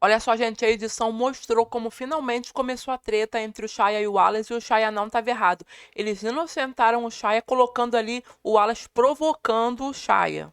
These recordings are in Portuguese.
Olha só, gente, a edição mostrou como finalmente começou a treta entre o Shaya e o Wallace, e o Shaya não estava errado. Eles inocentaram o Shaya, colocando ali o Wallace provocando o Shaya.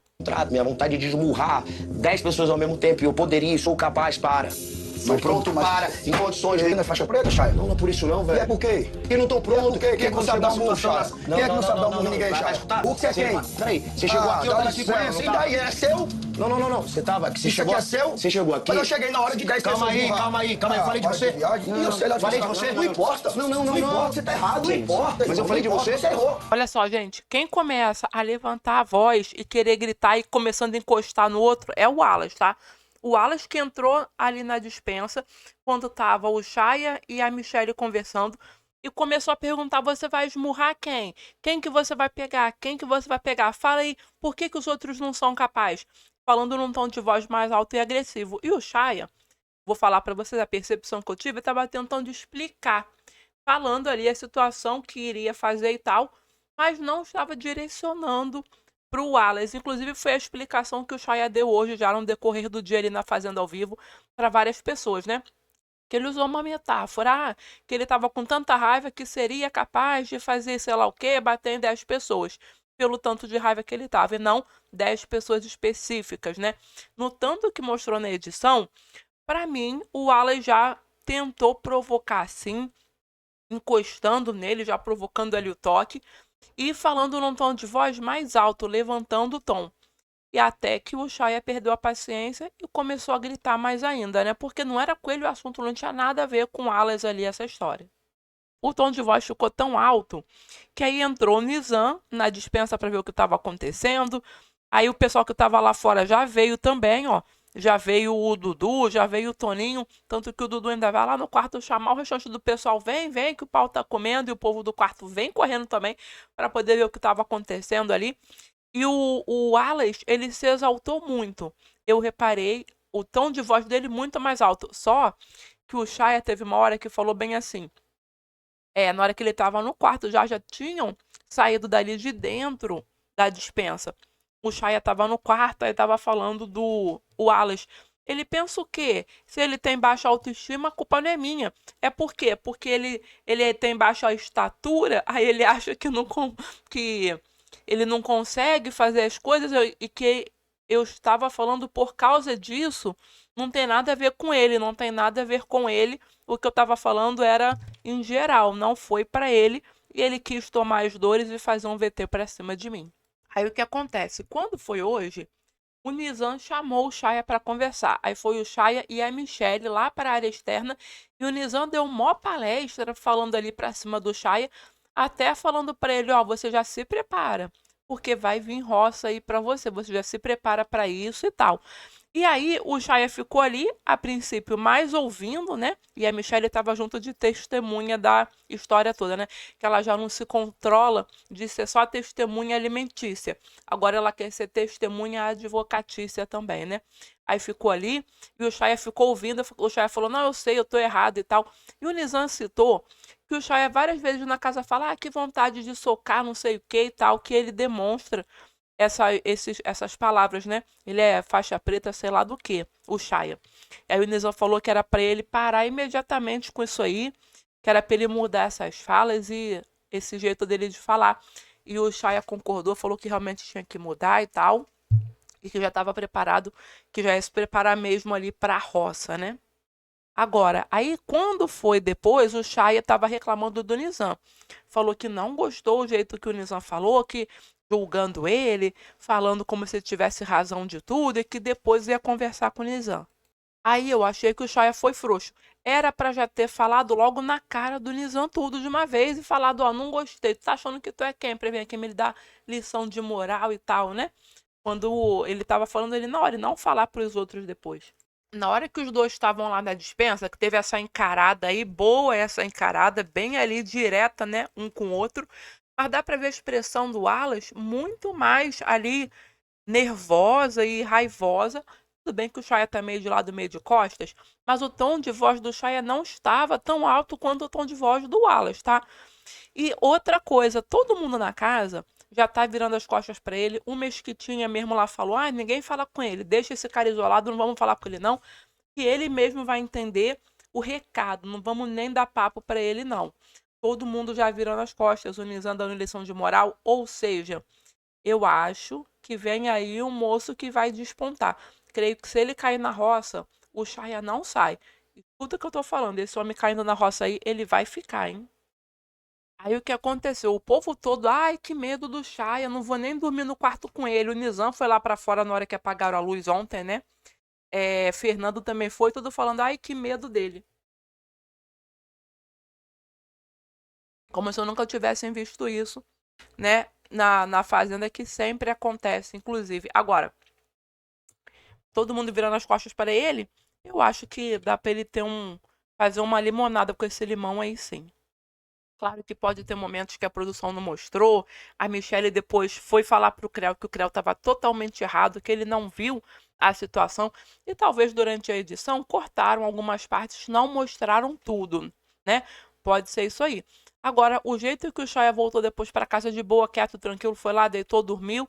Minha vontade de esmurrar 10 pessoas ao mesmo tempo, e eu poderia e sou capaz, para. Sou pronto para, em condições de... Não é faixa preta, Chay? Não, não é por isso não, velho. E é por quê? Porque não tô pronto. Quem é que não sabe dar um murro, Chay? Quem é que não sabe dar um murro em ninguém, Vai Chay? escutar? O que é quem? Peraí, você chegou aqui, eu tava aqui com ela, não E tava? daí, é seu? Não. Você tava aqui, você Isso chegou... aqui é seu? Você chegou aqui... Mas eu cheguei na hora de 10 pessoas esmurrar. Calma aí, eu falei de você. E eu sei lá de Falei de você. você? Não importa. Não importa, você tá errado, não importa. Mas eu falei de você. Você errou. Olha só, gente, quem começa a levantar a voz e querer gritar e começando a encostar no outro é o Wallace, tá? O Wallace que entrou ali na despensa quando tava o Shaya e a Michelle conversando e começou a perguntar: você vai esmurrar quem? Quem que você vai pegar? Quem que você vai pegar? Fala aí, por que que os outros não são capazes? Falando num tom de voz mais alto e agressivo. E o Shaya, vou falar pra vocês a percepção que eu tive, estava tentando explicar, falando ali a situação que iria fazer e tal, mas não estava direcionando para o Wallace. Inclusive, foi a explicação que o Shaya deu hoje, já no decorrer do dia ali na Fazenda ao Vivo, para várias pessoas, né? Que ele usou uma metáfora, que ele estava com tanta raiva que seria capaz de fazer sei lá o quê, bater em 10 pessoas, pelo tanto de raiva que ele estava, e não 10 pessoas específicas, né? No tanto que mostrou na edição, para mim, o Wallace já tentou provocar, sim, encostando nele, já provocando ali o toque, e falando num tom de voz mais alto, levantando o tom. E até que o Shaya perdeu a paciência e começou a gritar mais ainda, né? Porque não era com ele o assunto, não tinha nada a ver com Alas ali, essa história. O tom de voz ficou tão alto que aí entrou o Nizam na despensa para ver o que estava acontecendo. Aí o pessoal que estava lá fora já veio também, ó. Já veio o Dudu, já veio o Toninho. Tanto que o Dudu ainda vai lá no quarto chamar o restante do pessoal. Vem, que o pau tá comendo. E o povo do quarto vem correndo também para poder ver o que estava acontecendo ali. E o Wallace, ele se exaltou muito. Eu reparei o tom de voz dele muito mais alto. Só que o Shaya teve uma hora que falou bem assim. Na hora que ele estava no quarto, já tinham saído dali de dentro da despensa. O Shaya estava no quarto, aí estava falando do Wallace. Ele pensa o quê? Se ele tem baixa autoestima, a culpa não é minha. É por quê? Porque ele tem baixa estatura, aí ele acha que ele não consegue fazer as coisas e que eu estava falando por causa disso. Não tem nada a ver com ele, não tem nada a ver com ele. O que eu estava falando era em geral, não foi para ele e ele quis tomar as dores e fazer um VT para cima de mim. Aí o que acontece? Quando foi hoje, o Nizam chamou o Shaya para conversar. Aí foi o Shaya e a Michelle lá para a área externa e o Nizam deu uma palestra falando ali para cima do Shaya, até falando para ele, ó, você já se prepara, porque vai vir roça aí para você, você já se prepara para isso e tal. E aí o Shaya ficou ali, a princípio, mais ouvindo, né? E a Michelle estava junto de testemunha da história toda, né? Que ela já não se controla de ser só testemunha alimentícia. Agora ela quer ser testemunha advocatícia também, né? Aí ficou ali e o Shaya ficou ouvindo. O Shaya falou: não, eu sei, eu tô errado e tal. E o Nizam citou que o Shaya várias vezes na casa fala: que vontade de socar, não sei o que e tal, que ele demonstra essas palavras, né? Ele é faixa preta, sei lá do que, o Shaya. Aí o Nizam falou que era para ele parar imediatamente com isso aí, que era para ele mudar essas falas e esse jeito dele de falar. E o Shaya concordou, falou que realmente tinha que mudar e tal, e que já estava preparado, que já ia se preparar mesmo ali para a roça, né? Agora, aí quando foi depois, o Shaya estava reclamando do Nizam. Falou que não gostou do jeito que o Nizam falou, que julgando ele, falando como se ele tivesse razão de tudo e que depois ia conversar com o Nizam. Aí eu achei que o Shaya foi frouxo. Era para já ter falado logo na cara do Nizam tudo de uma vez e falado, ó, não gostei, tu tá achando que tu é quem pra vir aqui me dar lição de moral e tal, né? Quando ele tava falando, ele na hora e não falar pros outros depois. Na hora que os dois estavam lá na despensa, que teve essa encarada aí, boa essa encarada, bem ali direta, né, um com o outro, mas dá pra ver a expressão do Wallace muito mais ali nervosa e raivosa. Tudo bem que o Shaya tá meio de lado, meio de costas, mas o tom de voz do Shaya não estava tão alto quanto o tom de voz do Wallace, tá? E outra coisa, todo mundo na casa já tá virando as costas para ele. O Mesquitinha mesmo lá falou: ninguém fala com ele, deixa esse cara isolado, não vamos falar com ele não. que ele mesmo vai entender o recado. Não vamos nem dar papo para ele, não. Todo mundo já virando as costas, o Nizam dando lição de moral. Ou seja, eu acho que vem aí um moço que vai despontar. Creio que se ele cair na roça, o Shaya não sai. Escuta o que eu tô falando. Esse homem caindo na roça aí, ele vai ficar, hein? Aí o que aconteceu? O povo todo, ai, que medo do Shaya, não vou nem dormir no quarto com ele. O Nizam foi lá pra fora na hora que apagaram a luz ontem, né? Fernando também foi, tudo falando, ai, que medo dele. Como se eu nunca tivessem visto isso, né? Na Fazenda, que sempre acontece, inclusive. Agora, todo mundo virando as costas para ele, eu acho que dá para ele fazer uma limonada com esse limão aí, sim. Claro que pode ter momentos que a produção não mostrou. A Michelle depois foi falar pro Creu que o Creu estava totalmente errado, que ele não viu a situação. E talvez durante a edição cortaram algumas partes, não mostraram tudo, né? Pode ser isso aí. Agora, o jeito que o Shaya voltou depois para casa de boa, quieto, tranquilo, foi lá, deitou, dormiu,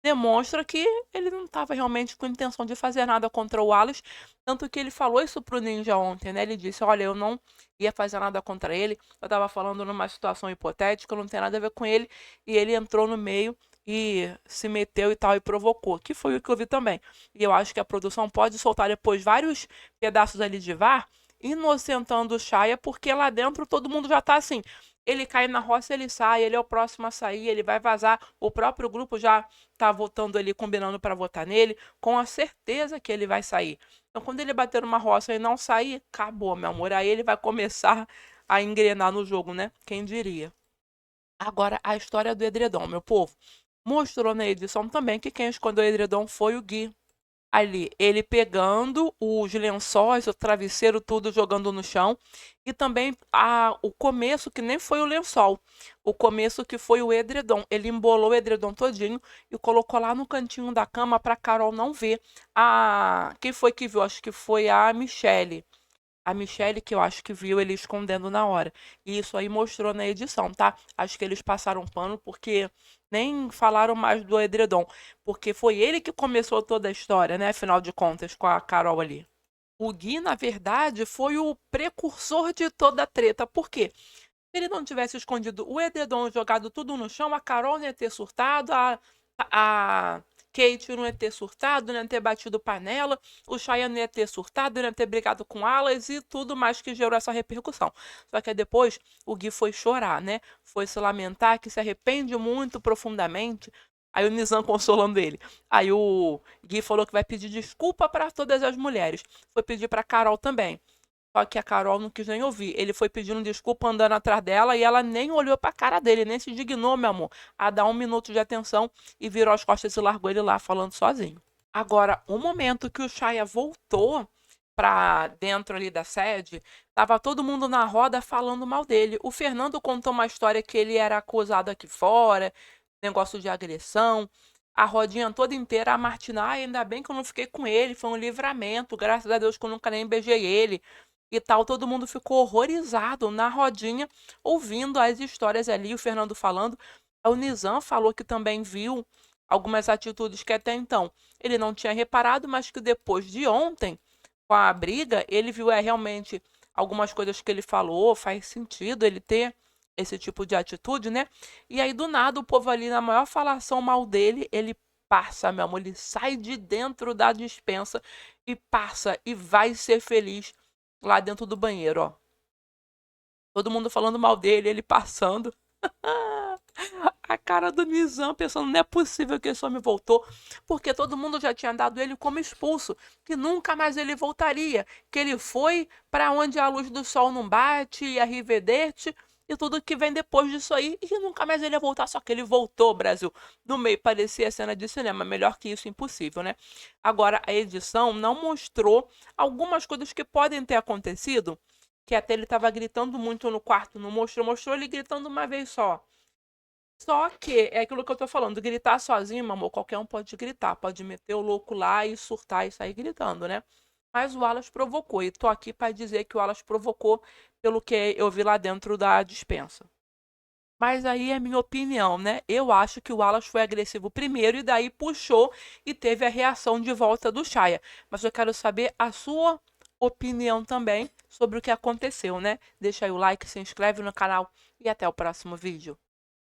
demonstra que ele não estava realmente com intenção de fazer nada contra o Wallace, tanto que ele falou isso pro Ninja ontem, né? Ele disse, olha, eu não ia fazer nada contra ele, eu estava falando numa situação hipotética, não tem nada a ver com ele, e ele entrou no meio e se meteu e tal, e provocou, que foi o que eu vi também. E eu acho que a produção pode soltar depois vários pedaços ali de VAR, inocentando o Shaya, porque lá dentro todo mundo já tá assim, ele cai na roça, ele sai, ele é o próximo a sair, ele vai vazar, o próprio grupo já tá votando ali, combinando para votar nele, com a certeza que ele vai sair. Então, quando ele bater numa roça e não sair, acabou, meu amor. Aí ele vai começar a engrenar no jogo, né? Quem diria? Agora, a história do edredom, meu povo. Mostrou na edição também que quem escondeu o edredom foi o Gui. Ali, ele pegando os lençóis, o travesseiro, tudo jogando no chão. E também o começo, que nem foi o lençol. O começo que foi o edredom. Ele embolou o edredom todinho e colocou lá no cantinho da cama para Carol não ver. Quem foi que viu? Acho que foi a Michelle. A Michelle, que eu acho que viu ele escondendo na hora. E isso aí mostrou na edição, tá? Acho que eles passaram pano porque nem falaram mais do edredom. Porque foi ele que começou toda a história, né? Afinal de contas, com a Carol ali. O Gui, na verdade, foi o precursor de toda a treta. Por quê? Se ele não tivesse escondido o edredom e jogado tudo no chão, a Carol não ia ter surtado, a Kate não ia ter surtado, não ia ter batido panela, o Shaya não ia ter surtado, não ia ter brigado com alas e tudo mais que gerou essa repercussão. Só que depois o Gui foi chorar, né? Foi se lamentar, que se arrepende muito profundamente. Aí o Nizam consolando ele. Aí o Gui falou que vai pedir desculpa para todas as mulheres. Foi pedir para Carol também. Só que a Carol não quis nem ouvir. Ele foi pedindo desculpa andando atrás dela e ela nem olhou pra cara dele, nem se dignou, meu amor, a dar um minuto de atenção e virou as costas e largou ele lá falando sozinho. Agora, o momento que o Shaya voltou pra dentro ali da sede, tava todo mundo na roda falando mal dele. O Fernando contou uma história que ele era acusado aqui fora, negócio de agressão. A rodinha toda inteira, a Martina, ainda bem que eu não fiquei com ele, foi um livramento, graças a Deus que eu nunca nem beijei ele e tal, todo mundo ficou horrorizado na rodinha, ouvindo as histórias ali, o Fernando falando. O Nizam falou que também viu algumas atitudes que até então ele não tinha reparado, mas que depois de ontem, com a briga, ele viu realmente algumas coisas que ele falou, faz sentido ele ter esse tipo de atitude, né? E aí, do nada, o povo ali, na maior falação mal dele, ele passa, meu amor, ele sai de dentro da despensa e passa e vai ser feliz lá dentro do banheiro, ó. Todo mundo falando mal dele, ele passando. A cara do Nizam pensando, não é possível que esse homem voltou, porque todo mundo já tinha dado ele como expulso, que nunca mais ele voltaria, que ele foi para onde a luz do sol não bate, e arrivederci, e tudo que vem depois disso aí, e que nunca mais ele ia voltar, só que ele voltou, Brasil. No meio parecia cena de cinema, melhor que isso, impossível, né? Agora, a edição não mostrou algumas coisas que podem ter acontecido, que até ele estava gritando muito no quarto, não mostrou ele gritando uma vez só. Só que é aquilo que eu tô falando, gritar sozinho, meu amor, qualquer um pode gritar, pode meter o louco lá e surtar e sair gritando, né? Mas o Wallace provocou, e tô aqui para dizer que o Wallace provocou pelo que eu vi lá dentro da despensa. Mas aí é minha opinião, né? Eu acho que o Wallace foi agressivo primeiro e daí puxou e teve a reação de volta do Shaya. Mas eu quero saber a sua opinião também sobre o que aconteceu, né? Deixa aí o like, se inscreve no canal e até o próximo vídeo.